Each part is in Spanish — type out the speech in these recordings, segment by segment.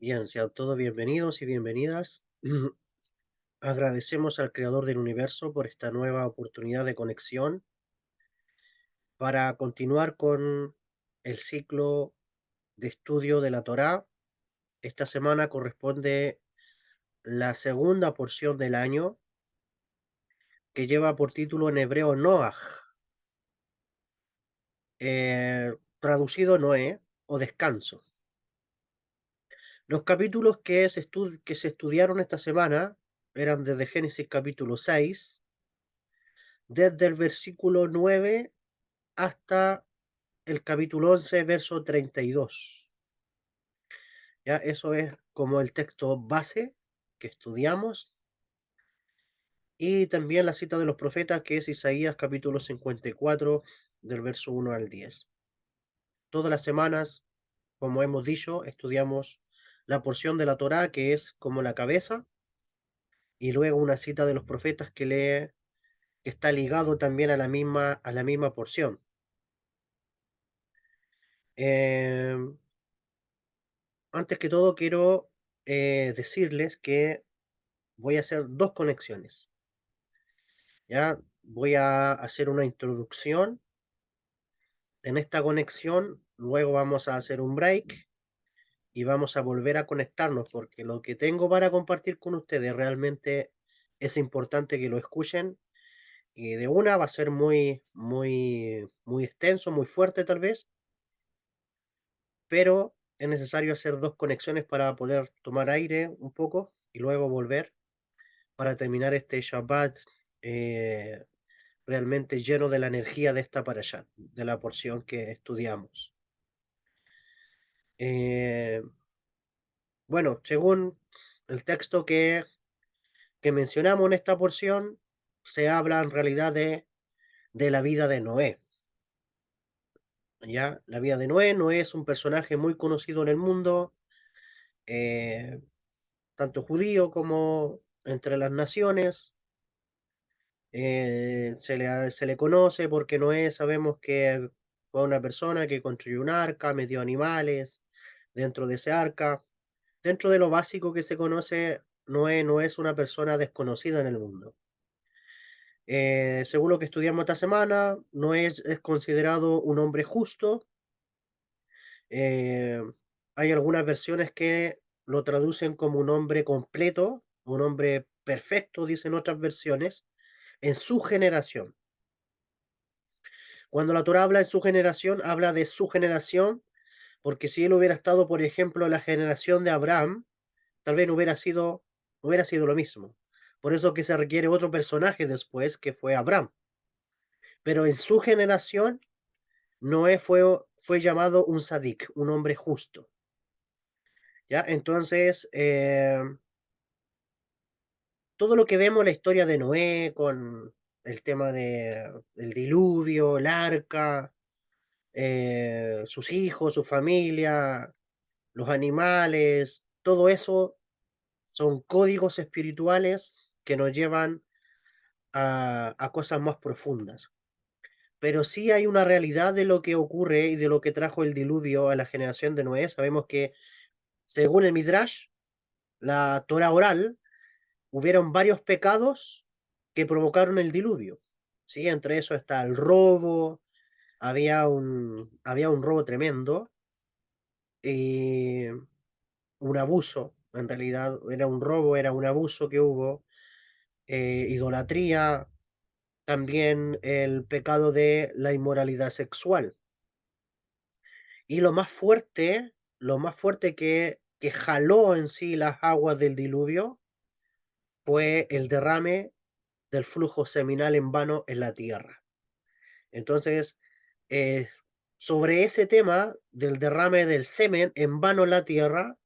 Bien, sean todos bienvenidos y bienvenidas. Agradecemos al Creador del Universo por esta nueva oportunidad de conexión para continuar con el ciclo de estudio de la Torá. Esta semana corresponde la segunda porción del año que lleva por título en hebreo Noaj, traducido Noé o descanso. Los capítulos que se estudiaron esta semana eran desde Génesis capítulo 6, desde el versículo 9 hasta el capítulo 11, verso 32. Ya, eso es como el texto base que estudiamos. Y también la cita de los profetas, que es Isaías capítulo 54, del verso 1 al 10. Todas las semanas, como hemos dicho, estudiamos la porción de la Torá que es como la cabeza, y luego una cita de los profetas que está ligado también a la misma porción. Eh, Antes que todo, quiero decirles que voy a hacer dos conexiones. Ya voy a hacer una introducción en esta conexión, luego vamos a hacer un break y vamos a volver a conectarnos porque lo que tengo para compartir con ustedes realmente es importante que lo escuchen, y de una va a ser muy extenso, muy fuerte tal vez, pero es necesario hacer dos conexiones para poder tomar aire un poco y luego volver para terminar este Shabbat eh, realmente lleno de la energía de esta parashat, de la porción que estudiamos. Eh, bueno, según el texto que mencionamos en esta porción, se habla en realidad de la vida de Noé. ¿Ya? La vida de Noé. Noé es un personaje muy conocido en el mundo, eh, tanto judío como entre las naciones. Se le conoce porque Noé sabemos que fue una persona que construyó un arca, metió animales dentro de ese arca. Dentro de lo básico que se conoce, Noé no es una persona desconocida en el mundo. Según lo que estudiamos esta semana, Noé es considerado un hombre justo. eh, Hay algunas versiones que lo traducen como un hombre completo, un hombre perfecto, dicen otras versiones, en su generación. Cuando la Torá habla en su generación, habla de su generación, porque si él hubiera estado, por ejemplo, en la generación de Abraham, tal vez no hubiera sido lo mismo. Por eso que se requiere otro personaje después, que fue Abraham. Pero en su generación, Noé fue llamado un sadik, un hombre justo. ¿Ya? Entonces, todo lo que vemos en la historia de Noé, con el tema del diluvio, el arca, sus hijos, su familia, los animales, todo eso son códigos espirituales que nos llevan a cosas más profundas. Pero sí hay una realidad de lo que ocurre y de lo que trajo el diluvio a la generación de Noé. Sabemos que, según el Midrash, la Torah oral, hubieron varios pecados que provocaron el diluvio. ¿Sí? Entre eso está el robo, había un robo tremendo, y un abuso, en realidad era un robo, era un abuso que hubo, idolatría, también el pecado de la inmoralidad sexual. Y lo más fuerte que jaló en sí las aguas del diluvio fue el derrame del flujo seminal en vano en la tierra. Entonces, eh, sobre ese tema del derrame del semen en vano en la tierra,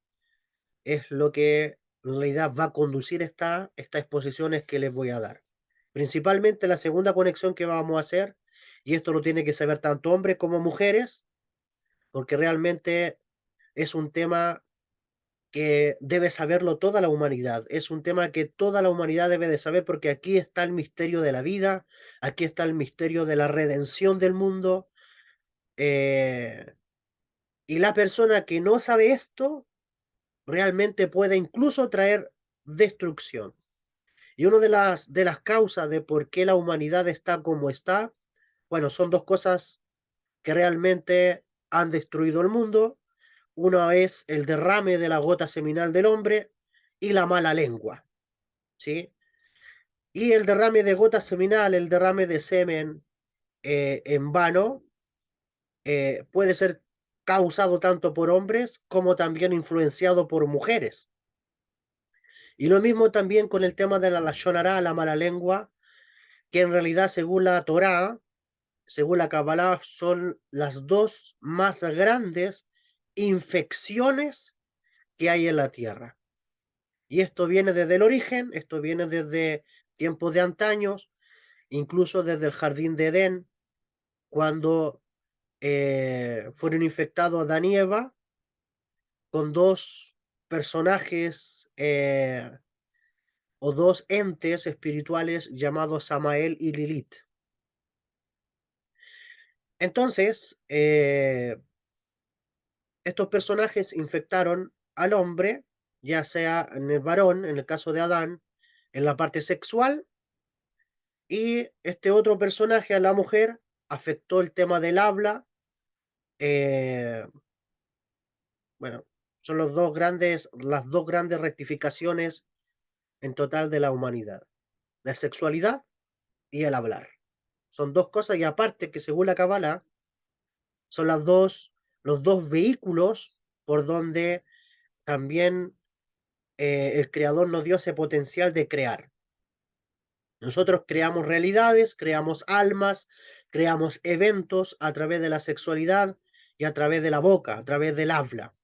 es lo que en realidad va a conducir esta exposiciones que les voy a dar. Principalmente la segunda conexión que vamos a hacer, y esto lo tiene que saber tanto hombres como mujeres, porque realmente es un tema que debe saberlo toda la humanidad. Es un tema que toda la humanidad debe de saber, porque aquí está el misterio de la vida, aquí está el misterio de la redención del mundo. eh, y la persona que no sabe esto realmente puede incluso traer destrucción. Y una de las causas de por qué la humanidad está como está, bueno, son dos cosas que realmente han destruido el mundo. Uno es el derrame de la gota seminal del hombre y la mala lengua, ¿sí? Y el derrame de gota seminal, el derrame de semen en vano, puede ser causado tanto por hombres como también influenciado por mujeres. Y lo mismo también con el tema de la lashon hara, la mala lengua, que en realidad según la Torá, según la Kabbalah, son las dos más grandes infecciones que hay en la tierra. Y esto viene desde el origen, esto viene desde tiempos de antaños, incluso desde el jardín de Edén, cuando fueron infectados Adán y Eva con dos personajes o dos entes espirituales llamados Samael y Lilith. Entonces, estos personajes infectaron al hombre, ya sea en el varón, en el caso de Adán, en la parte sexual, y este otro personaje a la mujer afectó el tema del habla. eh, bueno, son las dos grandes rectificaciones en total de la humanidad, la sexualidad y el hablar. Son dos cosas y aparte que según la Kabbalah son los dos vehículos por donde también el creador nos dio ese potencial de crear. Nosotros creamos realidades, creamos almas, creamos eventos a través de la sexualidad y a través de la boca, a través del habla.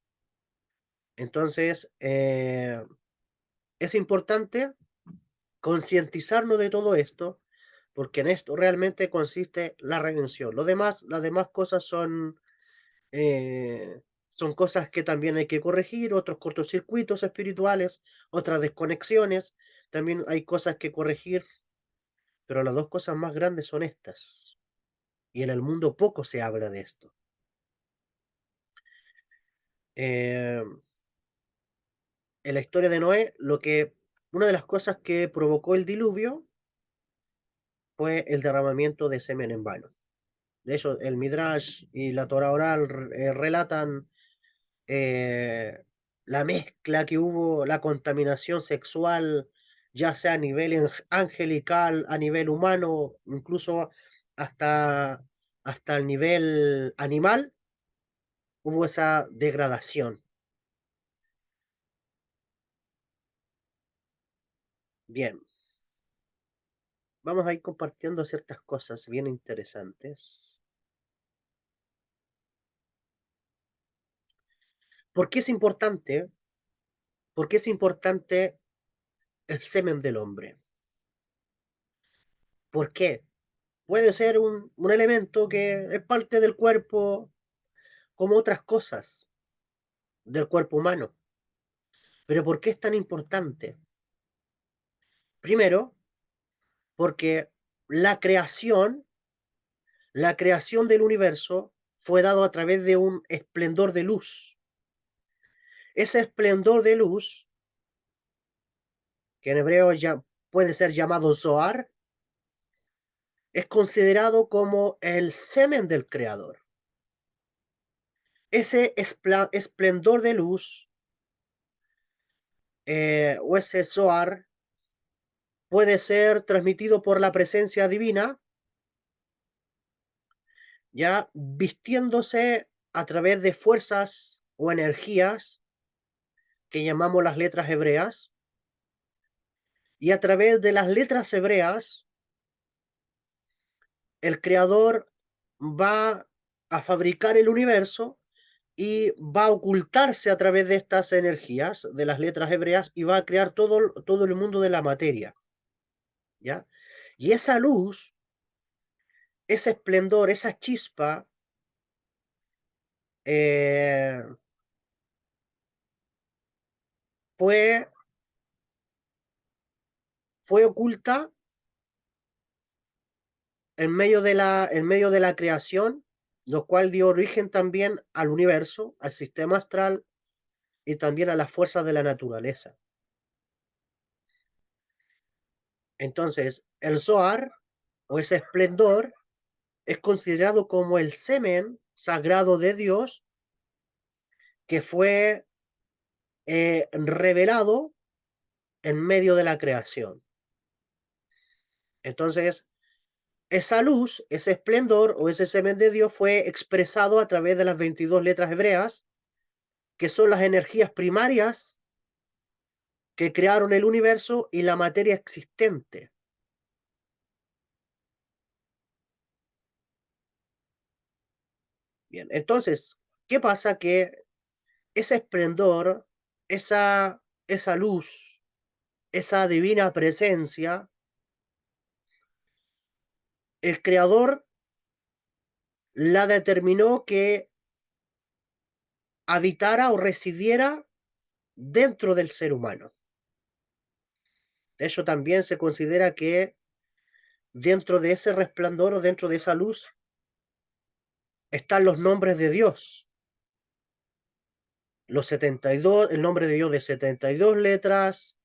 Entonces, es importante concientizarnos de todo esto, porque en esto realmente consiste la redención. Las demás cosas eh, son cosas que también hay que corregir, otros cortocircuitos espirituales, otras desconexiones, también hay cosas que corregir, pero las dos cosas más grandes son estas. Y en el mundo poco se habla de esto. Eh, en la historia de Noé, una de las cosas que provocó el diluvio fue el derramamiento de semen en vano. De hecho, el Midrash y la Torah oral relatan eh, la mezcla que hubo, la contaminación sexual, ya sea a nivel angelical, a nivel humano, incluso hasta, hasta el nivel animal, hubo esa degradación. Bien, vamos a ir compartiendo ciertas cosas bien interesantes. ¿Por qué es importante? ¿Por qué es importante el semen del hombre? ¿Por qué? Puede ser un elemento que es parte del cuerpo como otras cosas del cuerpo humano. Pero ¿por qué es tan importante? Primero, porque la creación del universo fue dado a través de un esplendor de luz. Ese esplendor de luz, que en hebreo ya puede ser llamado Zohar, es considerado como el semen del creador. Ese esplendor de luz o ese Zohar puede ser transmitido por la presencia divina, ya vistiéndose a través de fuerzas o energías que llamamos las letras hebreas, y a través de las letras hebreas, el creador va a fabricar el universo y va a ocultarse a través de estas energías de las letras hebreas y va a crear todo el mundo de la materia, ¿ya? Y esa luz, ese esplendor, esa chispa, eh, fue, fue oculta en medio de la creación, lo cual dio origen también al universo, al sistema astral y también a las fuerzas de la naturaleza. Entonces, el Zohar o ese esplendor es considerado como el semen sagrado de Dios que fue revelado en medio de la creación. Entonces, esa luz, ese esplendor o ese semen de Dios fue expresado a través de las 22 letras hebreas, que son las energías primarias que crearon el universo y la materia existente. Bien, entonces, ¿qué pasa? Que ese esplendor, esa luz, esa divina presencia, el creador la determinó que habitara o residiera dentro del ser humano. De hecho, también se considera que dentro de ese resplandor o dentro de esa luz están los nombres de Dios. Los 72, el nombre de Dios de 72 letras,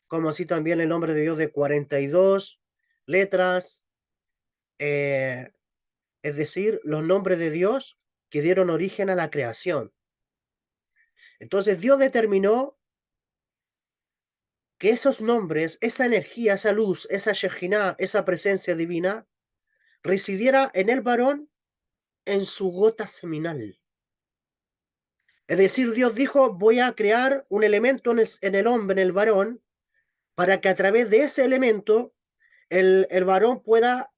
como así también el nombre de Dios de 42 letras, eh, es decir, los nombres de Dios que dieron origen a la creación. Entonces Dios determinó que esos nombres, esa energía, esa luz, esa Shejinah, esa presencia divina, residiera en el varón en su gota seminal. Es decir, Dios dijo, voy a crear un elemento en el hombre, en el varón, para que a través de ese elemento el varón pueda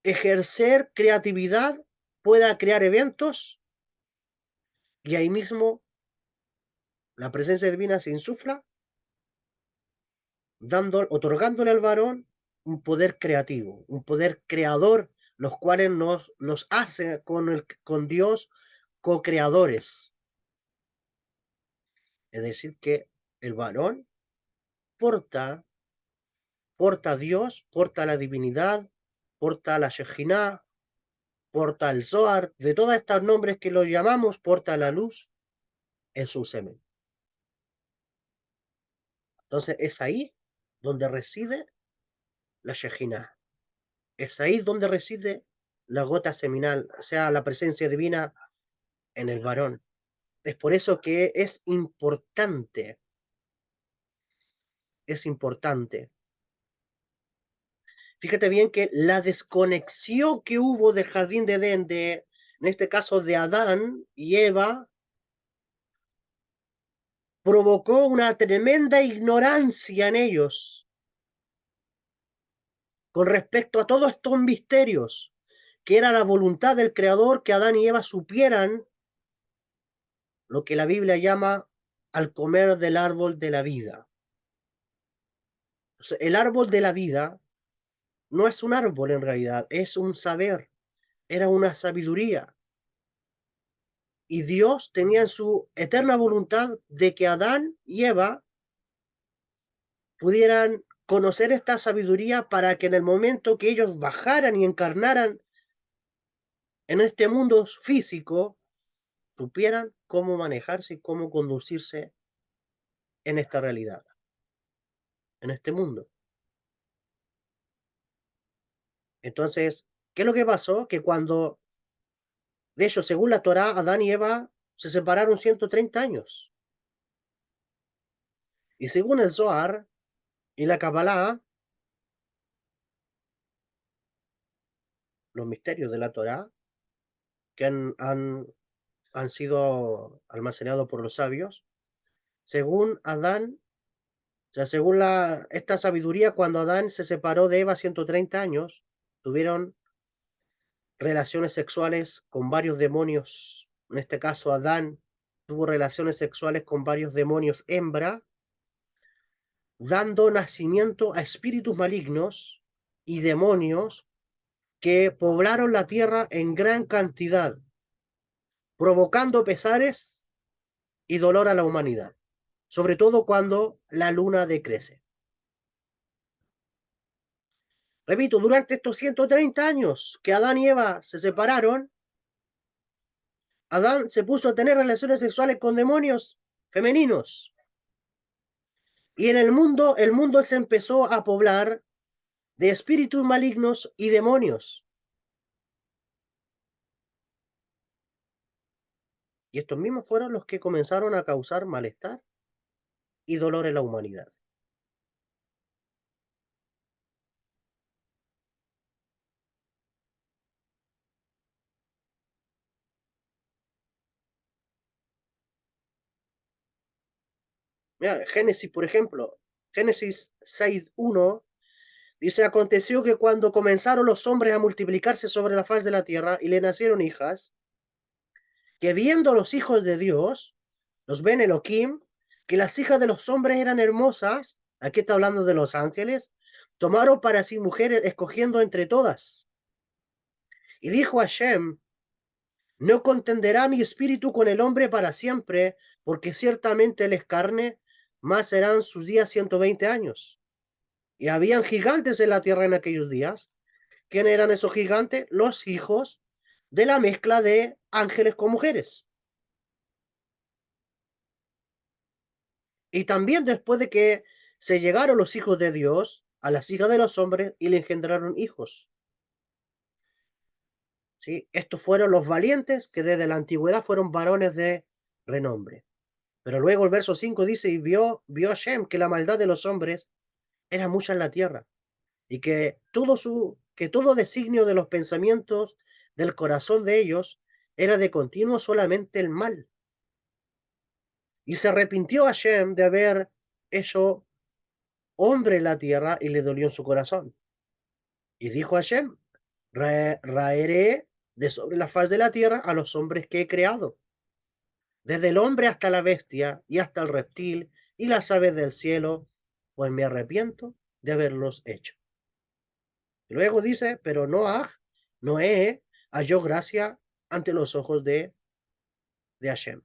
ejercer creatividad, pueda crear eventos, y ahí mismo la presencia divina se insufla, otorgándole al varón un poder creativo, un poder creador, los cuales nos hace con Dios co-creadores. Es decir, que el varón porta, porta a Dios, porta la divinidad, porta la Shejinah, porta el Zohar, de todos estos nombres que lo llamamos, porta la luz en su semen. Entonces es ahí donde reside la Shejinah. Es ahí donde reside la gota seminal, o sea, la presencia divina en el varón. Es por eso que es importante, es importante. Fíjate bien que la desconexión que hubo del jardín de Edén, en este caso de Adán y Eva, provocó una tremenda ignorancia en ellos con respecto a todos estos misterios, que era la voluntad del Creador que Adán y Eva supieran lo que la Biblia llama al comer del árbol de la vida. O sea, el árbol de la vida no es un árbol en realidad, es un saber, era una sabiduría. Y Dios tenía en su eterna voluntad de que Adán y Eva pudieran conocer esta sabiduría para que en el momento que ellos bajaran y encarnaran en este mundo físico, supieran cómo manejarse y cómo conducirse en esta realidad, en este mundo. Entonces, ¿qué es lo que pasó? Que cuando, de hecho, según la Torá, Adán y Eva se separaron 130 años. Y según el Zohar y la Kabbalah, los misterios de la Torá, que han sido almacenados por los sabios, según Adán, o sea, según esta sabiduría, cuando Adán se separó de Eva 130 años, tuvieron relaciones sexuales con varios demonios. En este caso, Adán tuvo relaciones sexuales con varios demonios hembra, dando nacimiento a espíritus malignos y demonios que poblaron la tierra en gran cantidad, provocando pesares y dolor a la humanidad, sobre todo cuando la luna decrece. Repito, durante estos 130 años que Adán y Eva se separaron, Adán se puso a tener relaciones sexuales con demonios femeninos. Y en el mundo se empezó a poblar de espíritus malignos y demonios. Y estos mismos fueron los que comenzaron a causar malestar y dolor en la humanidad. Mira, Génesis, por ejemplo, Génesis 6:1 dice, aconteció que cuando comenzaron los hombres a multiplicarse sobre la faz de la tierra y le nacieron hijas, que viendo los hijos de Dios, los ven Elohim, que las hijas de los hombres eran hermosas, aquí está hablando de los ángeles, tomaron para sí mujeres escogiendo entre todas. Y dijo Hashem, no contenderá mi espíritu con el hombre para siempre, porque ciertamente él es carne, más serán sus días 120 años. Y habían gigantes en la tierra en aquellos días. ¿Quién eran esos gigantes? Los hijos de la mezcla de ángeles con mujeres. Y también después de que se llegaron los hijos de Dios a las hijas de los hombres y le engendraron hijos. ¿Sí? Estos fueron los valientes que desde la antigüedad fueron varones de renombre. Pero luego el verso 5 dice, y vio Hashem que la maldad de los hombres era mucha en la tierra, y que todo designio de los pensamientos del corazón de ellos era de continuo solamente el mal. Y se arrepintió Hashem de haber hecho hombre en la tierra y le dolió en su corazón. Y dijo Hashem, raeré de sobre la faz de la tierra a los hombres que he creado, desde el hombre hasta la bestia y hasta el reptil y las aves del cielo, pues me arrepiento de haberlos hecho. Y luego dice, pero Noé halló gracia ante los ojos de Hashem.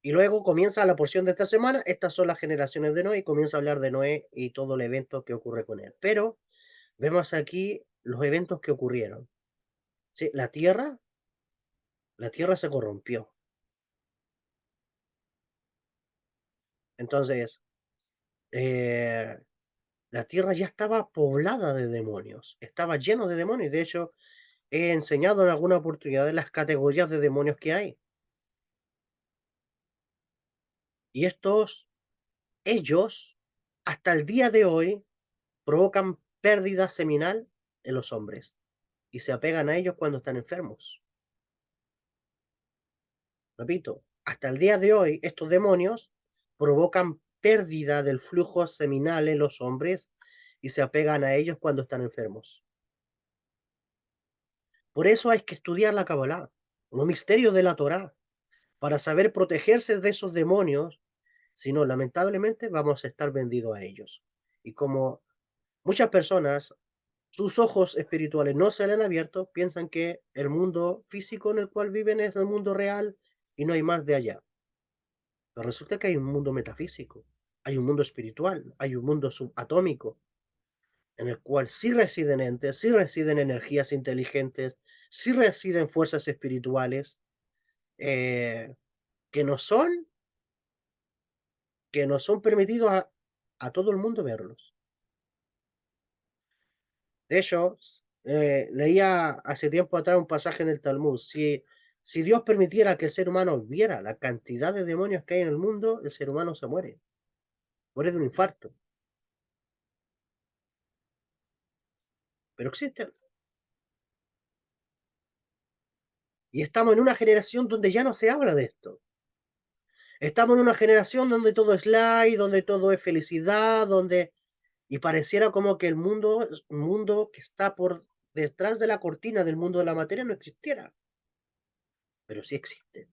Y luego comienza la porción de esta semana, estas son las generaciones de Noé, y comienza a hablar de Noé y todo el evento que ocurre con él. Pero vemos aquí los eventos que ocurrieron. ¿Sí? La tierra se corrompió. Entonces, eh, la tierra ya estaba poblada de demonios, estaba lleno de demonios. De hecho, he enseñado en alguna oportunidad las categorías de demonios que hay. Y ellos, hasta el día de hoy, provocan pérdida seminal en los hombres y se apegan a ellos cuando están enfermos. Repito, hasta el día de hoy, estos demonios provocan pérdida del flujo seminal en los hombres y se apegan a ellos cuando están enfermos. Por eso hay que estudiar la Kabbalah, los misterios de la Torá, para saber protegerse de esos demonios, si no, lamentablemente vamos a estar vendidos a ellos. Y como muchas personas, sus ojos espirituales no se le han abierto, piensan que el mundo físico en el cual viven es el mundo real y no hay más de allá. Pero resulta que hay un mundo metafísico, hay un mundo espiritual, hay un mundo subatómico, en el cual sí residen entes, sí residen energías inteligentes, sí residen fuerzas espirituales, eh, que no son, que no son permitidos a todo el mundo verlos. De hecho, leía hace tiempo atrás un pasaje en el Talmud. Si Dios permitiera que el ser humano viera la cantidad de demonios que hay en el mundo, el ser humano se muere de un infarto. Pero existen. Y estamos en una generación donde ya no se habla de esto. Estamos en una generación donde todo es light, donde todo es felicidad, y pareciera como que el mundo que está por detrás de la cortina del mundo de la materia no existiera. Pero sí existe.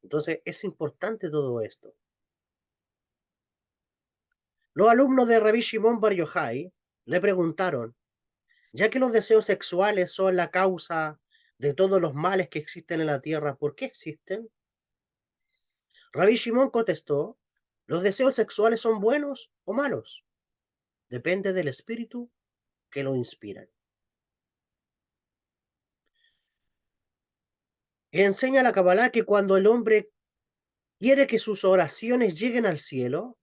Entonces es importante todo esto. Los alumnos de Rabbi Shimon Bar Yochai le preguntaron, ya que los deseos sexuales son la causa de todos los males que existen en la tierra, ¿por qué existen? Rabbi Shimon contestó, los deseos sexuales son buenos o malos. Depende del espíritu que lo inspiran. Enseña la Kabbalah que cuando el hombre quiere que sus oraciones lleguen al cielo,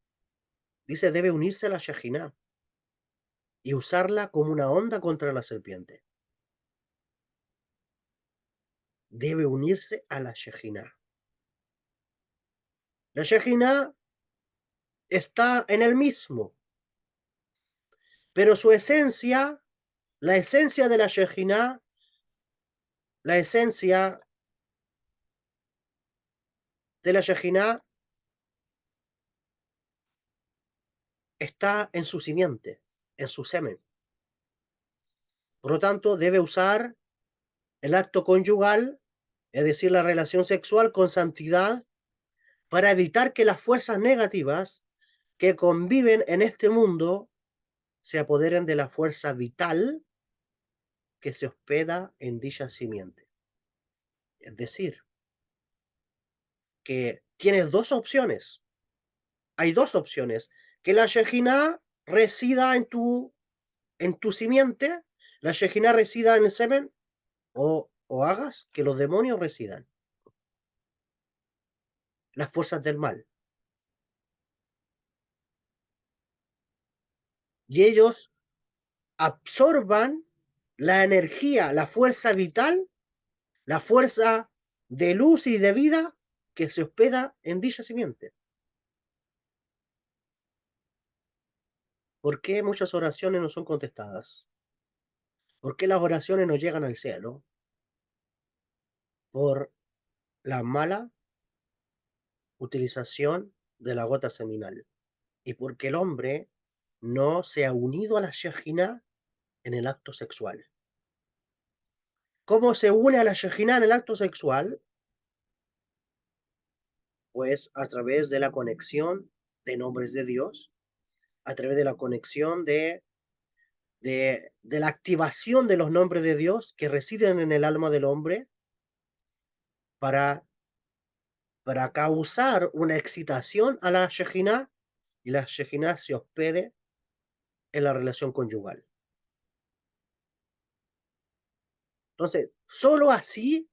dice, debe unirse a la Shejinah y usarla como una onda contra la serpiente. Debe unirse a la Shejinah. La Shejinah está en el mismo, pero su esencia, la esencia de la Shejinah, la esencia de la Shejinah está en su simiente, en su semen. Por lo tanto, debe usar el acto conyugal, es decir, la relación sexual con santidad, para evitar que las fuerzas negativas que conviven en este mundo se apoderen de la fuerza vital que se hospeda en dicha simiente. Es decir, que tienes dos opciones. Hay dos opciones. Que la Shejinah resida en tu simiente, la Shejinah resida en el semen, o hagas que los demonios residan, las fuerzas del mal. Y ellos absorban la energía, la fuerza vital, la fuerza de luz y de vida que se hospeda en dicha simiente. ¿Por qué muchas oraciones no son contestadas? ¿Por qué las oraciones no llegan al cielo? Por la mala utilización de la gota seminal. Y porque el hombre no se ha unido a la Shejinah en el acto sexual. ¿Cómo se une a la Shejinah en el acto sexual? Pues a través de la conexión de nombres de Dios, a través de la conexión de la activación de los nombres de Dios que residen en el alma del hombre para, para causar una excitación a la Shejinah y la Shejinah se hospede en la relación conyugal. Entonces, solo así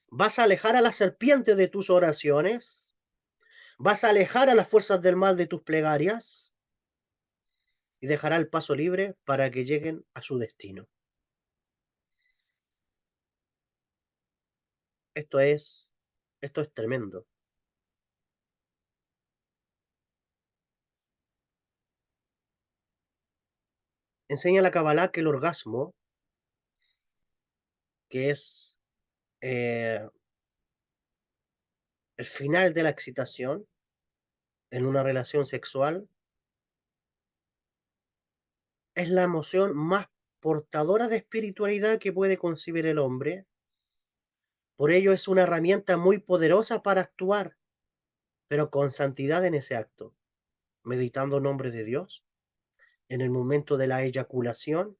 vas a alejar a la serpiente de tus oraciones, vas a alejar a las fuerzas del mal de tus plegarias y dejará el paso libre para que lleguen a su destino. Esto es, esto es tremendo. Enseña la Kabbalah que el orgasmo, que es eh, el final de la excitación en una relación sexual, es la emoción más portadora de espiritualidad que puede concebir el hombre. Por ello es una herramienta muy poderosa para actuar, pero con santidad en ese acto, meditando nombres de Dios en el momento de la eyaculación,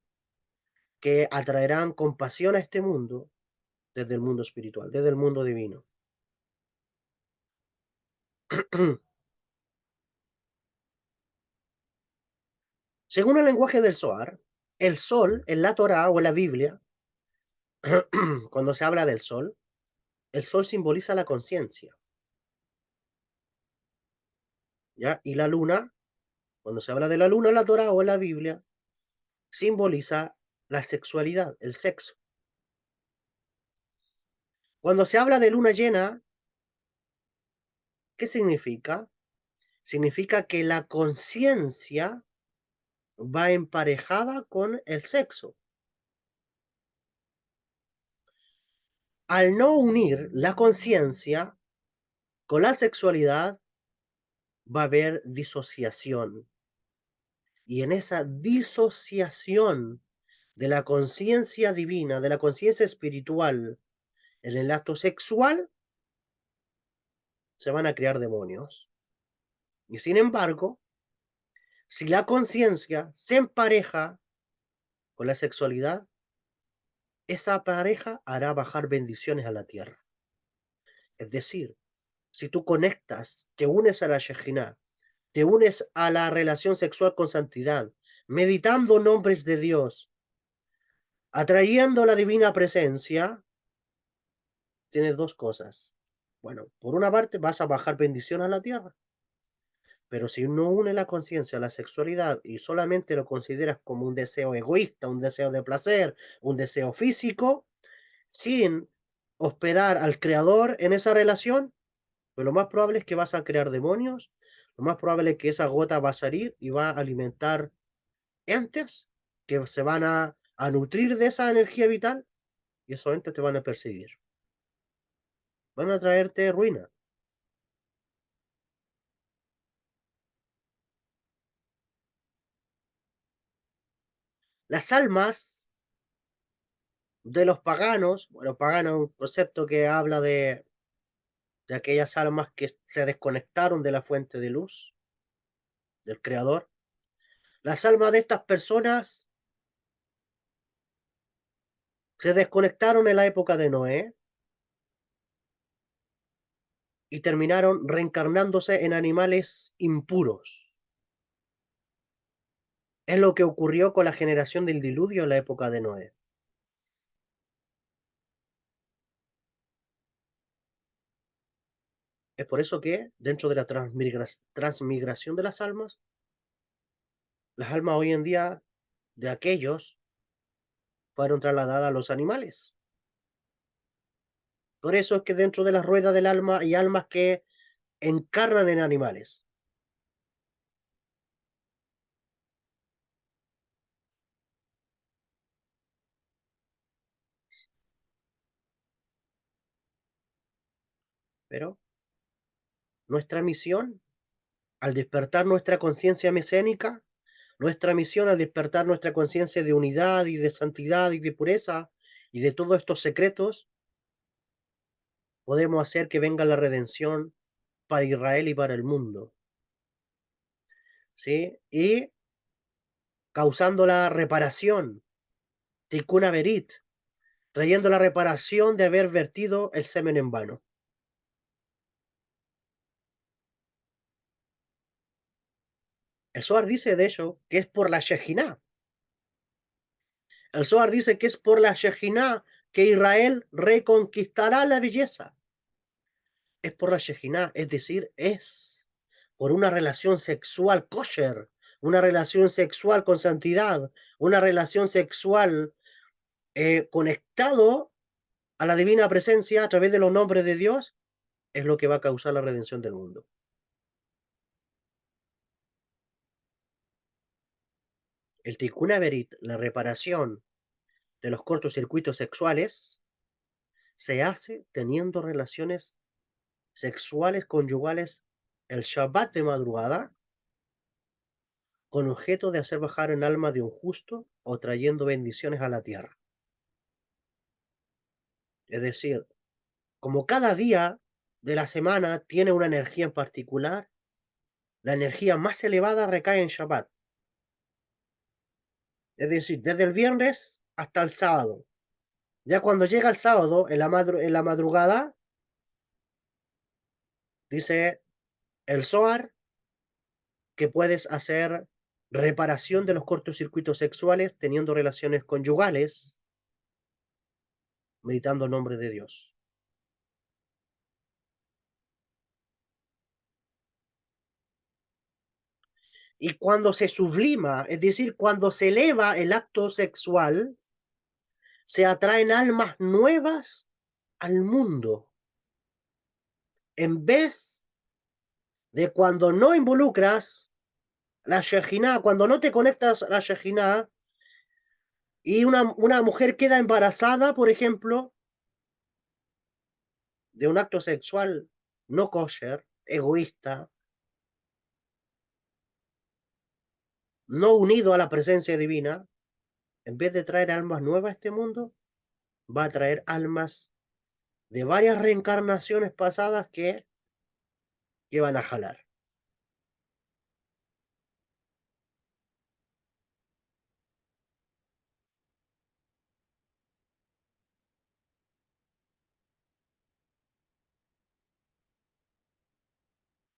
que atraerán compasión a este mundo desde el mundo espiritual, desde el mundo divino. Según el lenguaje del Zohar, el sol en la Torá o en la Biblia, cuando se habla del sol, el sol simboliza la conciencia, ¿ya? Y la luna, cuando se habla de la luna en la Torá o en la Biblia, simboliza la sexualidad, el sexo. Cuando se habla de luna llena, ¿qué significa? Significa que la conciencia va emparejada con el sexo. Al no unir la conciencia con la sexualidad, va a haber disociación. Y en esa disociación de la conciencia divina, de la conciencia espiritual, en el acto sexual, se van a crear demonios. Y sin embargo, si la conciencia se empareja con la sexualidad, esa pareja hará bajar bendiciones a la tierra. Es decir, si tú conectas, te unes a la Shejinah te unes a la relación sexual con santidad, meditando nombres de Dios, atrayendo la divina presencia, tienes dos cosas. Bueno, por una parte vas a bajar bendición a la tierra, pero si uno une la conciencia a la sexualidad y solamente lo consideras como un deseo egoísta, un deseo de placer, un deseo físico, sin hospedar al creador en esa relación, pues lo más probable es que vas a crear demonios, lo más probable es que esa gota va a salir y va a alimentar entes que se van a nutrir de esa energía vital y esos entes te van a perseguir. Van a traerte ruina. Las almas de los paganos, bueno, pagano es un concepto que habla de aquellas almas que se desconectaron de la fuente de luz, del creador. Las almas de estas personas se desconectaron en la época de Noé y terminaron reencarnándose en animales impuros. Es lo que ocurrió con la generación del diluvio en la época de Noé. Es por eso que dentro de la transmigración de las almas hoy en día de aquellos fueron trasladadas a los animales. Por eso es que dentro de la rueda del alma hay almas que encarnan en animales. Pero nuestra misión, al despertar nuestra conciencia mesénica, nuestra misión al despertar nuestra conciencia de unidad y de santidad y de pureza y de todos estos secretos, podemos hacer que venga la redención para Israel y para el mundo, ¿sí? Y causando la reparación, Tikkun Averit, trayendo la reparación de haber vertido el semen en vano. El Zohar dice de hecho que es por la Shejinah. El Zohar dice que es por la Shejinah que Israel reconquistará la belleza. Es por la Shejinah, es decir, es por una relación sexual kosher, una relación sexual con santidad, una relación sexual conectado a la divina presencia a través de los nombres de Dios, es lo que va a causar la redención del mundo. El Tikkun Averit, la reparación de los cortocircuitos sexuales, se hace teniendo relaciones sexuales conyugales el Shabbat de madrugada con objeto de hacer bajar en alma de un justo o trayendo bendiciones a la tierra. Es decir, como cada día de la semana tiene una energía en particular, la energía más elevada recae en Shabbat. Es decir, desde el viernes hasta el sábado. Ya cuando llega el sábado, en la madrugada, dice el Zohar que puedes hacer reparación de los cortocircuitos sexuales teniendo relaciones conyugales, meditando el nombre de Dios. Y cuando se sublima, es decir, cuando se eleva el acto sexual, se atraen almas nuevas al mundo. En vez de cuando no involucras la Shejinah, cuando no te conectas a la Shejinah y una mujer queda embarazada, por ejemplo, de un acto sexual no kosher, egoísta, no unido a la presencia divina, en vez de traer almas nuevas a este mundo, va a traer almas de varias reencarnaciones pasadas que van a jalar.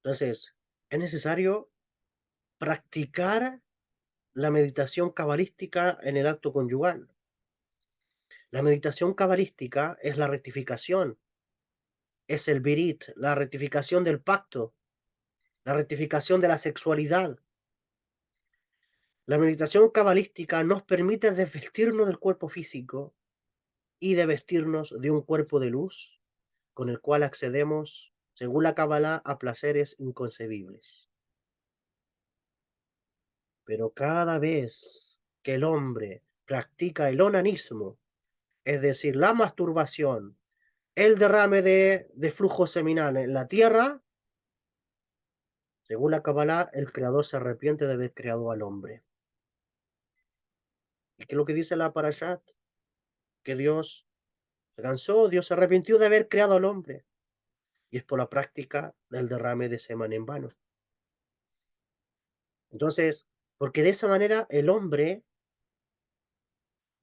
Entonces, es necesario, practicar la meditación cabalística en el acto conyugal. La meditación cabalística es la rectificación, es el virit, la rectificación del pacto, la rectificación de la sexualidad. La meditación cabalística nos permite desvestirnos del cuerpo físico y de vestirnos de un cuerpo de luz con el cual accedemos, según la Kabbalah, a placeres inconcebibles. Pero cada vez que el hombre practica el onanismo, es decir, la masturbación, el derrame de flujo seminal en la tierra, según la Kabbalah, el creador se arrepiente de haber creado al hombre. ¿Y qué es lo que dice la Parashat? Que Dios se cansó, Dios se arrepintió de haber creado al hombre. Y es por la práctica del derrame de semen en vano. Entonces, porque de esa manera el hombre,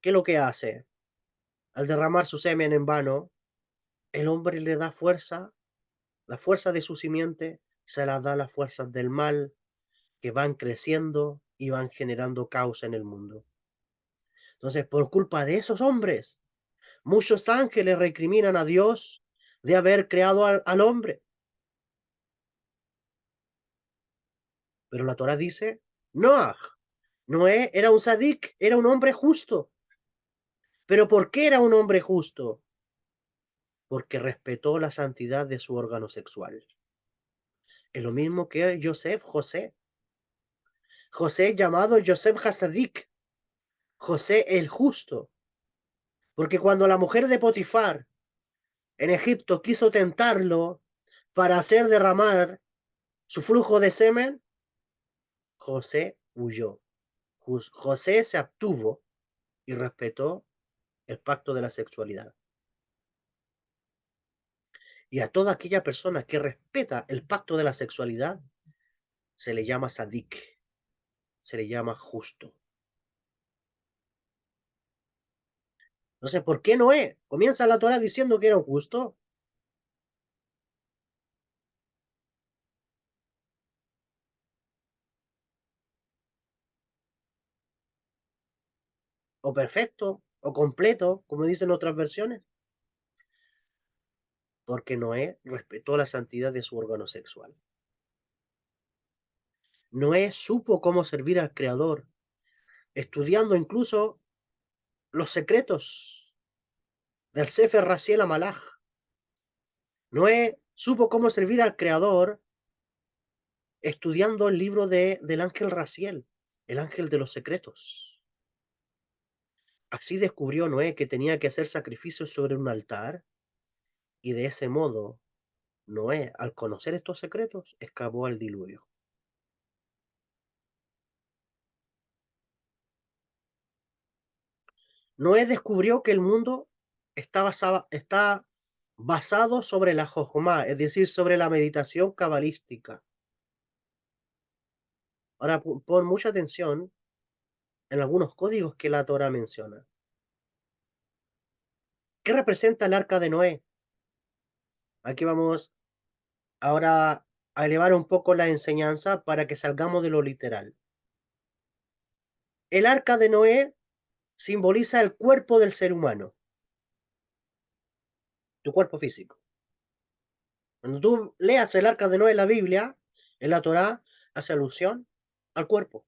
¿qué es lo que hace? Al derramar su semen en vano, el hombre le da fuerza, la fuerza de su simiente, se la da las fuerzas del mal que van creciendo y van generando caos en el mundo. Entonces, por culpa de esos hombres, muchos ángeles recriminan a Dios de haber creado al hombre. Pero la Torah dice, Noah, Noé era un sadik, era un hombre justo. ¿Pero por qué era un hombre justo? Porque respetó la santidad de su órgano sexual. Es lo mismo que José. José llamado Yosef Hasadik, José el justo. Porque cuando la mujer de Potifar en Egipto quiso tentarlo para hacer derramar su flujo de semen, José huyó. José se abstuvo y respetó el pacto de la sexualidad. Y a toda aquella persona que respeta el pacto de la sexualidad se le llama sadik, se le llama justo. No sé por qué Noé comienza la Torah diciendo que era un justo o perfecto o completo, como dicen otras versiones, porque Noé respetó la santidad de su órgano sexual. Noé supo cómo servir al Creador, estudiando incluso los secretos del Sefer Raziel Amalaj. Noé supo cómo servir al Creador estudiando el libro del ángel Raziel, el ángel de los secretos. Así descubrió Noé que tenía que hacer sacrificios sobre un altar y de ese modo Noé, al conocer estos secretos, escapó al diluvio. Noé descubrió que el mundo está basado sobre la jojomá, es decir, sobre la meditación cabalística. Ahora pon mucha atención en algunos códigos que la Torah menciona. ¿Qué representa el arca de Noé? Aquí vamos ahora a elevar un poco la enseñanza para que salgamos de lo literal. El arca de Noé simboliza el cuerpo del ser humano, tu cuerpo físico. Cuando tú leas el arca de Noé en la Biblia, en la Torá, hace alusión al cuerpo.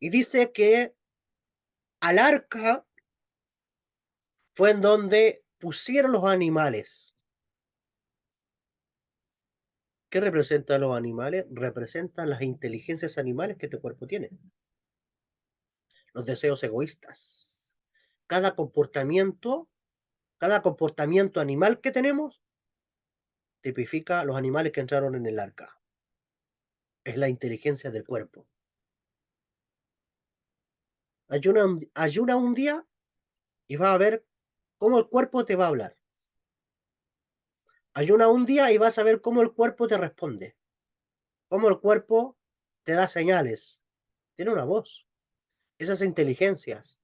Y dice que al arca fue en donde pusieron los animales. ¿Qué representan los animales? Representan las inteligencias animales que tu cuerpo tiene. Los deseos egoístas. Cada comportamiento, cada comportamiento animal que tenemos tipifica los animales que entraron en el arca. Es la inteligencia del cuerpo. Ayuna un día y vas a ver cómo el cuerpo te va a hablar. Ayuna un día y vas a ver cómo el cuerpo te responde, cómo el cuerpo te da señales. Tiene una voz. Esas inteligencias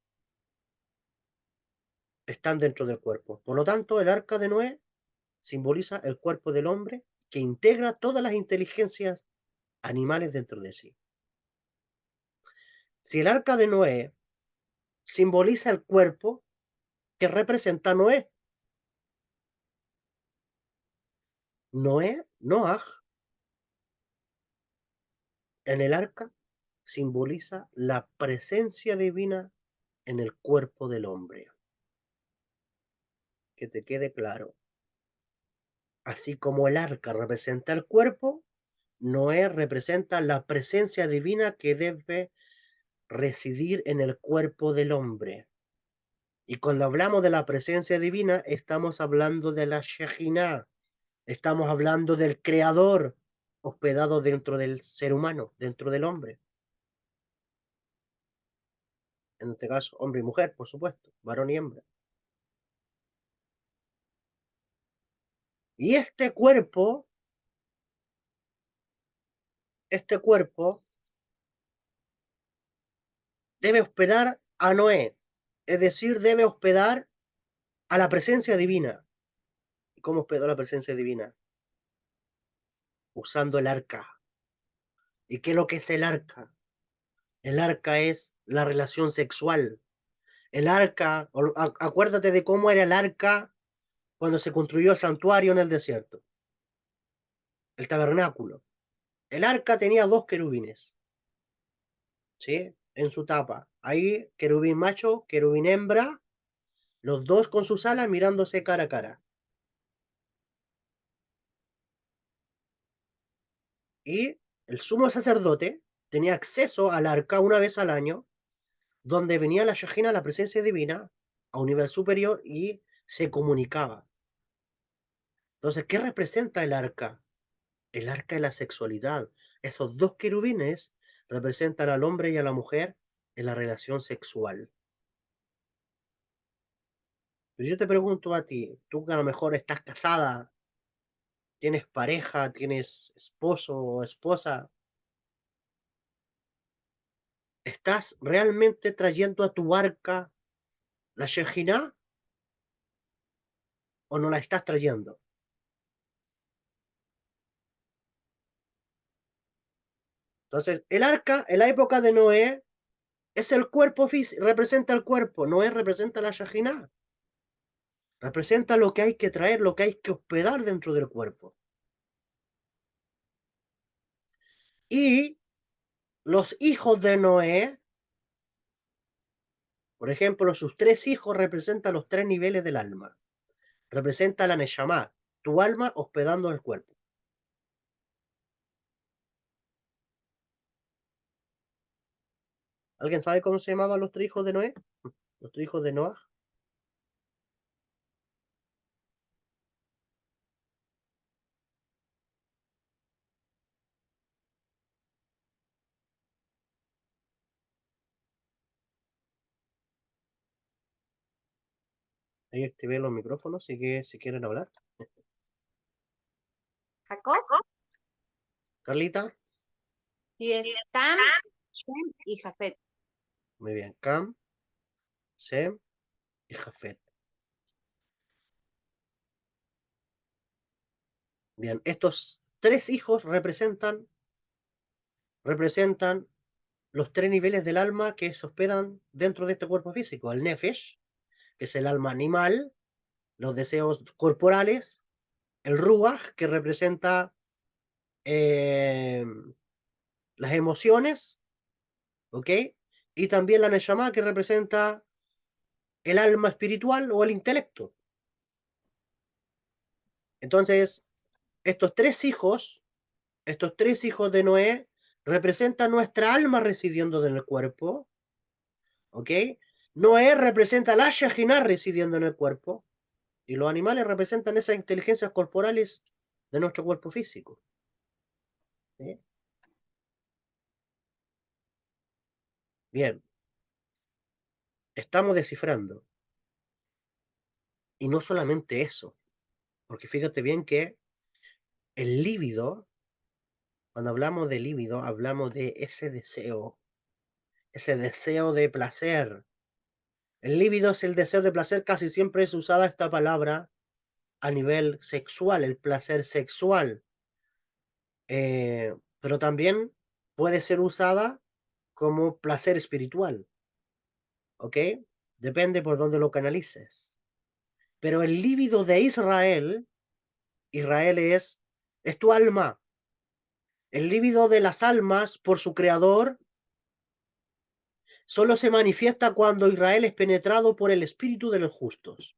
están dentro del cuerpo. Por lo tanto, el arca de Noé simboliza el cuerpo del hombre que integra todas las inteligencias animales dentro de sí. Si el arca de Noé simboliza el cuerpo que representa Noé, Noah, en el arca simboliza la presencia divina en el cuerpo del hombre. Que te quede claro. Así como el arca representa el cuerpo, Noé representa la presencia divina que debe residir en el cuerpo del hombre. Y cuando hablamos de la presencia divina, estamos hablando de la Shejinah, estamos hablando del Creador hospedado dentro del ser humano, dentro del hombre. En este caso, hombre y mujer, por supuesto, varón y hembra. Y este cuerpo debe hospedar a Noé, es decir, debe hospedar a la presencia divina. ¿Y cómo hospedó la presencia divina? Usando el arca. ¿Y qué es lo que es el arca? El arca es la relación sexual. El arca, acuérdate de cómo era el arca cuando se construyó el santuario en el desierto, el tabernáculo. El arca tenía dos querubines, ¿sí? En su tapa. Ahí, querubín macho, querubín hembra, los dos con sus alas mirándose cara a cara. Y el sumo sacerdote tenía acceso al arca una vez al año, donde venía la Shejina, la presencia divina, a un nivel superior y se comunicaba. Entonces, ¿qué representa el arca? El arca de la sexualidad. Esos dos querubines representan al hombre y a la mujer en la relación sexual. Pero yo te pregunto a ti, tú que a lo mejor estás casada, tienes pareja, tienes esposo o esposa, ¿estás realmente trayendo a tu arca la Shejina o no la estás trayendo? Entonces, el arca en la época de Noé es el cuerpo físico, representa el cuerpo, Noé representa la Shejina, representa lo que hay que traer, lo que hay que hospedar dentro del cuerpo. Y los hijos de Noé, por ejemplo, sus tres hijos representan los tres niveles del alma. Representa la Neshama, tu alma hospedando el cuerpo. ¿Alguien sabe cómo se llamaban los tres hijos de Noé? Los tres hijos de Noah. Ahí activé los micrófonos, así que si quieren hablar. Jacob, Carlita, y es Cam, Shem y Jafet. muy bien. Cam, Sem y Jafet. Bien, estos tres hijos representan los tres niveles del alma que se hospedan dentro de este cuerpo físico. El Nefesh, que es el alma animal, los deseos corporales, el Ruach, que representa las emociones, ¿ok? Y también la Neshama, que representa el alma espiritual o el intelecto. Entonces, estos tres hijos de Noé, representan nuestra alma residiendo en el cuerpo, ¿ok? Noé representa la Shejinah residiendo en el cuerpo, y los animales representan esas inteligencias corporales de nuestro cuerpo físico. ¿Sí? Bien, estamos descifrando. Y no solamente eso, porque fíjate bien que el líbido, cuando hablamos de líbido, hablamos de ese deseo de placer. El líbido es el deseo de placer, casi siempre es usada esta palabra a nivel sexual, el placer sexual. pero también puede ser usada como placer espiritual, ¿ok? Depende por dónde lo canalices. Pero el líbido de Israel, Israel es tu alma. El líbido de las almas por su creador solo se manifiesta cuando Israel es penetrado por el espíritu de los justos.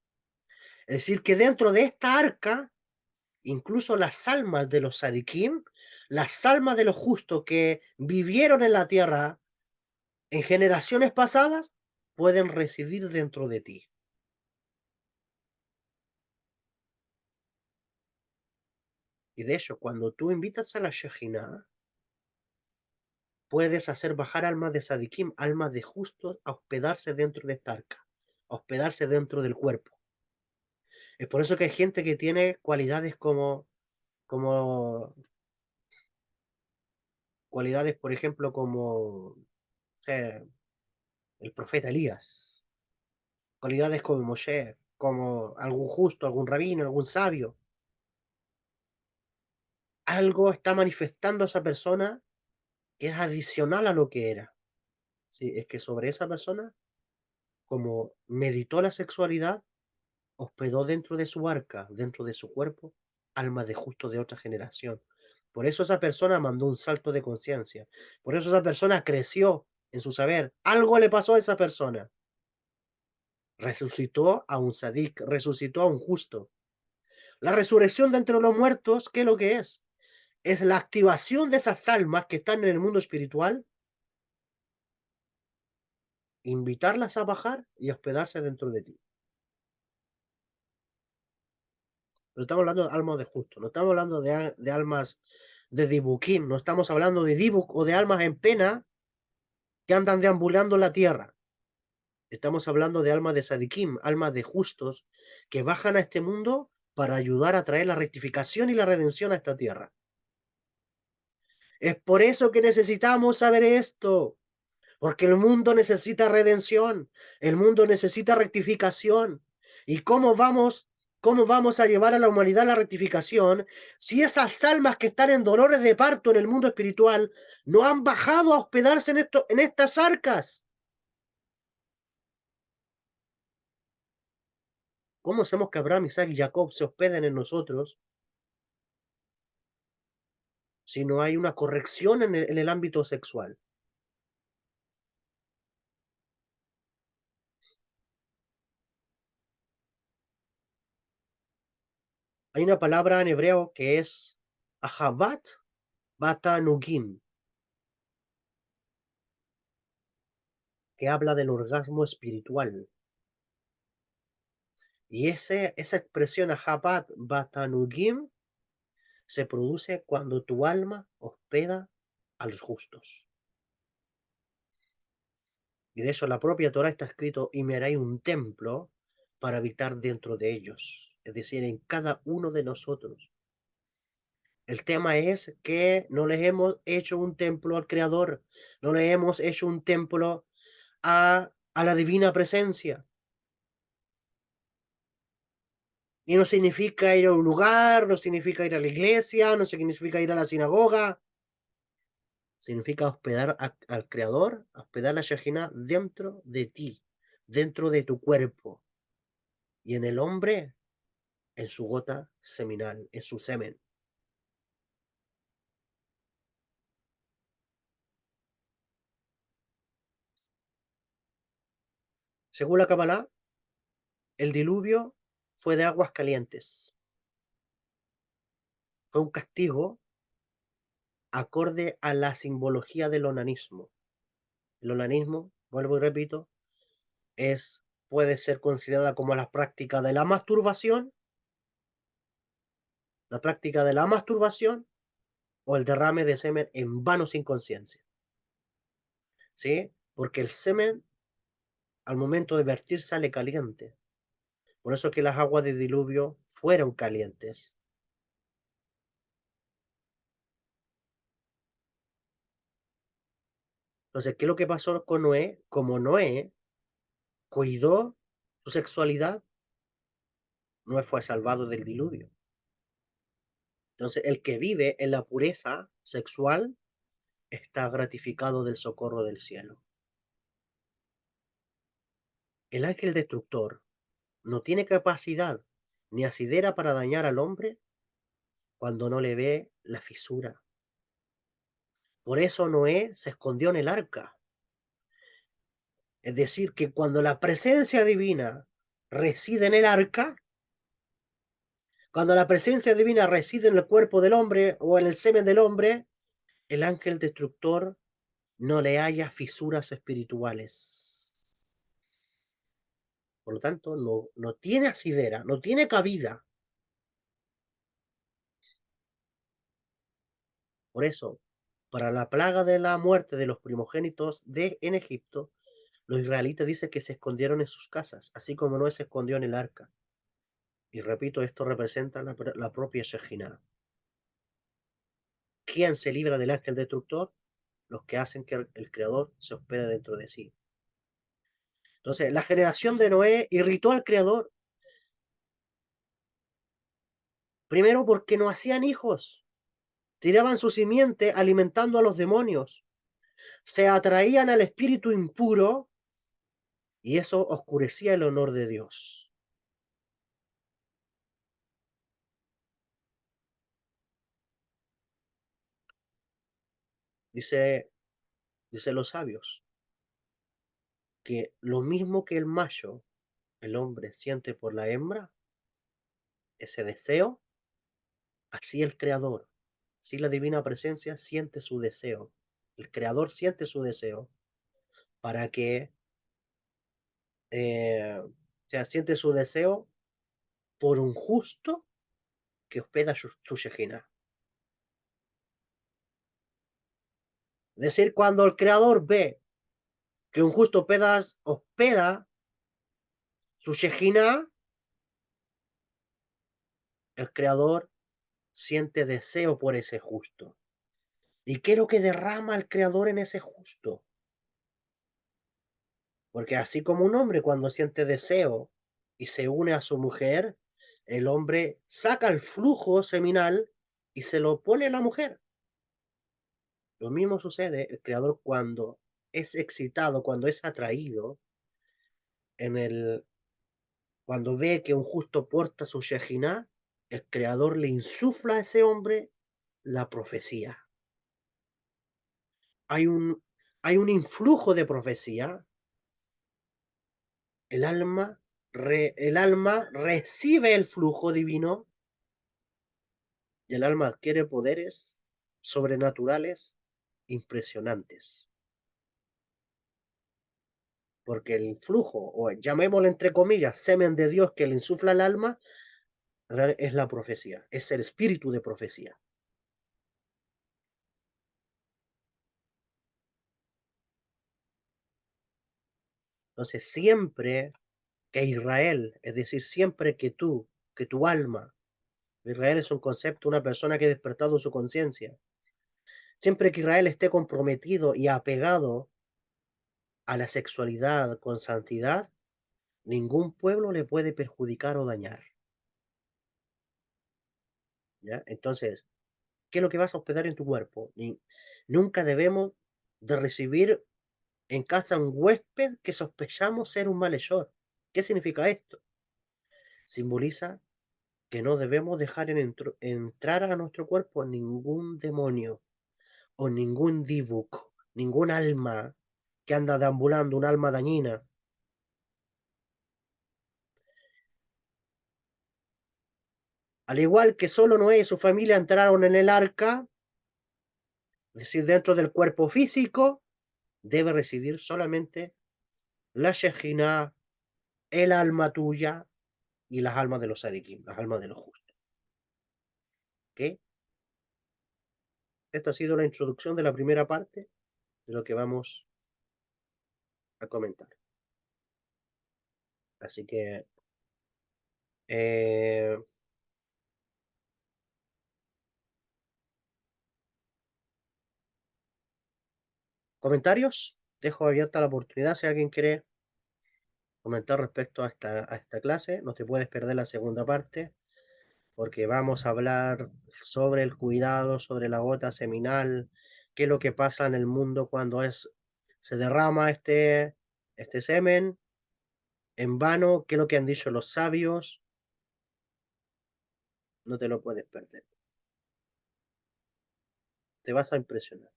Es decir, que dentro de esta arca, incluso las almas de los sadiquim, las almas de los justos que vivieron en la tierra en generaciones pasadas, pueden residir dentro de ti. Y de hecho, cuando tú invitas a la Shejinah, puedes hacer bajar almas de sadiquim, almas de justos, a hospedarse dentro de esta arca, a hospedarse dentro del cuerpo. Es por eso que hay gente que tiene cualidades como cualidades, por ejemplo, como el profeta Elías, cualidades como Moshe, como algún justo, algún rabino, algún sabio. Algo está manifestando a esa persona que es adicional a lo que era. Sí, es que sobre esa persona, como meditó la sexualidad, hospedó dentro de su arca, dentro de su cuerpo, almas de justo de otra generación. Por eso esa persona mandó un salto de conciencia. Por eso esa persona creció en su saber. Algo le pasó a esa persona. Resucitó a un sadik, resucitó a un justo. La resurrección de entre los muertos, ¿qué es lo que es? Es la activación de esas almas que están en el mundo espiritual, invitarlas a bajar y hospedarse dentro de ti. No estamos hablando de almas de justo, no estamos hablando de almas de dibuquín, no estamos hablando de dibuk o de almas en pena que andan deambulando en la tierra. Estamos hablando de almas de sadikim, almas de justos que bajan a este mundo para ayudar a traer la rectificación y la redención a esta tierra. Es por eso que necesitamos saber esto, porque el mundo necesita redención, el mundo necesita rectificación. ¿Y cómo vamos a llevar a la humanidad a la rectificación si esas almas que están en dolores de parto en el mundo espiritual no han bajado a hospedarse en estas arcas? ¿Cómo hacemos que Abraham, Isaac y Jacob se hospeden en nosotros si no hay una corrección en el ámbito sexual? Hay una palabra en hebreo que es ahabat batanugim, que habla del orgasmo espiritual. Y esa expresión ahabat batanugim se produce cuando tu alma hospeda a los justos. Y de eso la propia Torah está escrito, y me haré un templo para habitar dentro de ellos, es decir, en cada uno de nosotros. El tema es que no le hemos hecho un templo al Creador, no le hemos hecho un templo a la divina presencia. Y no significa ir a un lugar, no significa ir a la iglesia, no significa ir a la sinagoga. Significa hospedar al Creador, hospedar la Shejinah dentro de ti, dentro de tu cuerpo. Y en el hombre, en su gota seminal, en su semen. Según la Kabbalah, el diluvio fue de aguas calientes. Fue un castigo acorde a la simbología del onanismo. El onanismo, vuelvo y repito, puede ser considerada como la práctica de la masturbación, o el derrame de semen en vano sin conciencia. ¿Sí? Porque el semen al momento de vertir sale caliente. Por eso que las aguas de diluvio fueron calientes. Entonces, ¿qué es lo que pasó con Noé? Como Noé cuidó su sexualidad, Noé fue salvado del diluvio. Entonces, el que vive en la pureza sexual está gratificado del socorro del cielo. El ángel destructor no tiene capacidad ni asidera para dañar al hombre cuando no le ve la fisura. Por eso Noé se escondió en el arca. Es decir, que cuando la presencia divina reside en el arca, cuando la presencia divina reside en el cuerpo del hombre o en el semen del hombre, el ángel destructor no le haya fisuras espirituales. Por lo tanto, no tiene asidera, no tiene cabida. Por eso, para la plaga de la muerte de los primogénitos en Egipto, los israelitas dicen que se escondieron en sus casas, así como Noé se escondió en el arca. Y repito, esto representa la propia Shejinah. ¿Quién se libra del ángel destructor? Los que hacen que el Creador se hospede dentro de sí. Entonces, la generación de Noé irritó al Creador. Primero porque no hacían hijos. Tiraban su simiente alimentando a los demonios. Se atraían al espíritu impuro y eso oscurecía el honor de Dios. Dice los sabios que lo mismo que el macho, el hombre siente por la hembra, ese deseo, así el Creador, así la divina presencia siente su deseo. El Creador siente su deseo para que, o sea, siente su deseo por un justo que hospeda su Shejinah. Es decir, cuando el Creador ve que un justo hospeda su Shejinah, el Creador siente deseo por ese justo. ¿Y qué es lo que derrama el Creador en ese justo? Porque así como un hombre cuando siente deseo y se une a su mujer, el hombre saca el flujo seminal y se lo pone a la mujer. Lo mismo sucede el Creador cuando es excitado, cuando es atraído, cuando ve que un justo porta su Shejinah, el Creador le insufla a ese hombre la profecía. Hay un, hay un influjo de profecía. El alma, el alma recibe el flujo divino y el alma adquiere poderes sobrenaturales impresionantes. Porque el flujo, o llamémoslo entre comillas, semen de Dios que le insufla el alma, es la profecía, es el espíritu de profecía. Entonces, siempre que Israel, es decir, siempre que tu alma, Israel es un concepto, una persona que ha despertado su conciencia, siempre que Israel esté comprometido y apegado a la sexualidad con santidad, ningún pueblo le puede perjudicar o dañar. ¿Ya? Entonces, ¿qué es lo que vas a hospedar en tu cuerpo? Nunca debemos de recibir en casa un huésped que sospechamos ser un malhechor. ¿Qué significa esto? Simboliza que no debemos dejar entrar a nuestro cuerpo ningún demonio o ningún dibuk, ningún alma que anda deambulando, un alma dañina. Al igual que solo Noé y su familia entraron en el arca, es decir, dentro del cuerpo físico, debe residir solamente la Shejinah, el alma tuya y las almas de los sadikim, las almas de los justos. ¿Ok? Esta ha sido la introducción de la primera parte de lo que vamos a comentar. Así que eh, comentarios. Dejo abierta la oportunidad si alguien quiere comentar respecto a esta clase. No te puedes perder la segunda parte porque vamos a hablar sobre el cuidado, sobre la gota seminal, qué es lo que pasa en el mundo cuando se derrama este semen en vano, qué es lo que han dicho los sabios, no te lo puedes perder. Te vas a impresionar.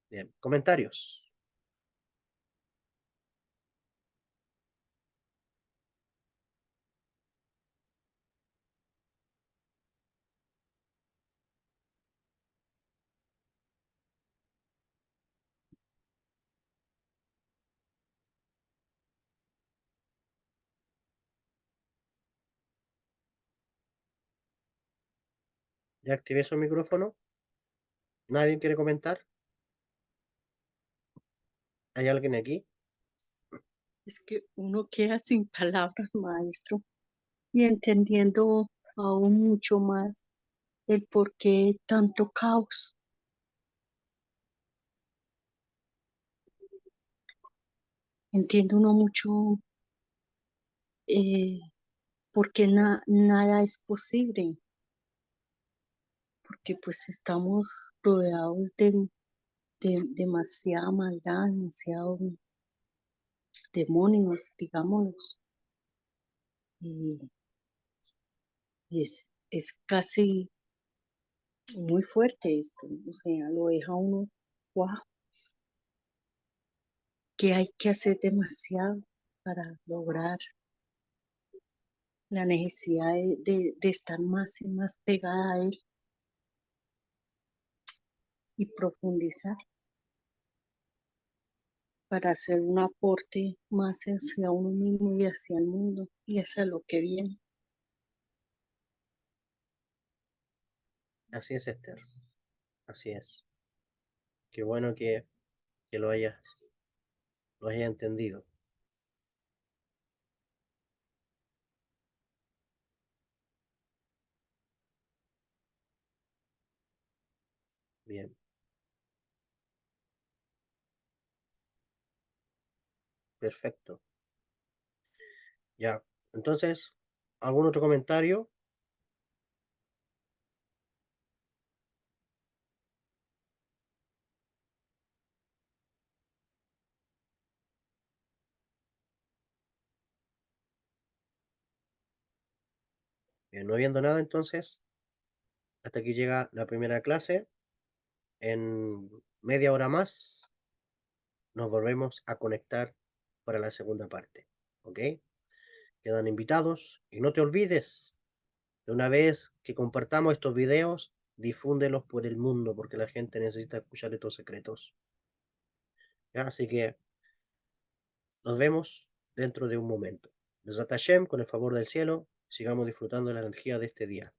Bien, comentarios. Ya activé su micrófono. ¿Nadie quiere comentar? ¿Hay alguien aquí? Es que uno queda sin palabras, maestro, y entendiendo aún mucho más el por qué tanto caos. Entiende uno mucho por qué nada es posible, porque pues estamos rodeados de demasiada maldad, demasiados demonios, digámoslos, y, y es casi muy fuerte esto, o sea, lo deja uno, wow, que hay que hacer demasiado para lograr la necesidad de estar más y más pegada a él y profundizar para hacer un aporte más hacia uno mismo y hacia el mundo y hacia lo que viene. Así es, Esther. Así es. Qué bueno que lo hayas entendido. Bien, perfecto. Ya. Entonces, ¿algún otro comentario? Bien, no habiendo nada, entonces, hasta aquí llega la primera clase. En media hora más nos volvemos a conectar para la segunda parte. ¿Ok? Quedan invitados y no te olvides, de una vez que compartamos estos videos, difúndelos por el mundo porque la gente necesita escuchar estos secretos. ¿Ya? Así que nos vemos dentro de un momento. Besat Hashem, con el favor del cielo, sigamos disfrutando de la energía de este día.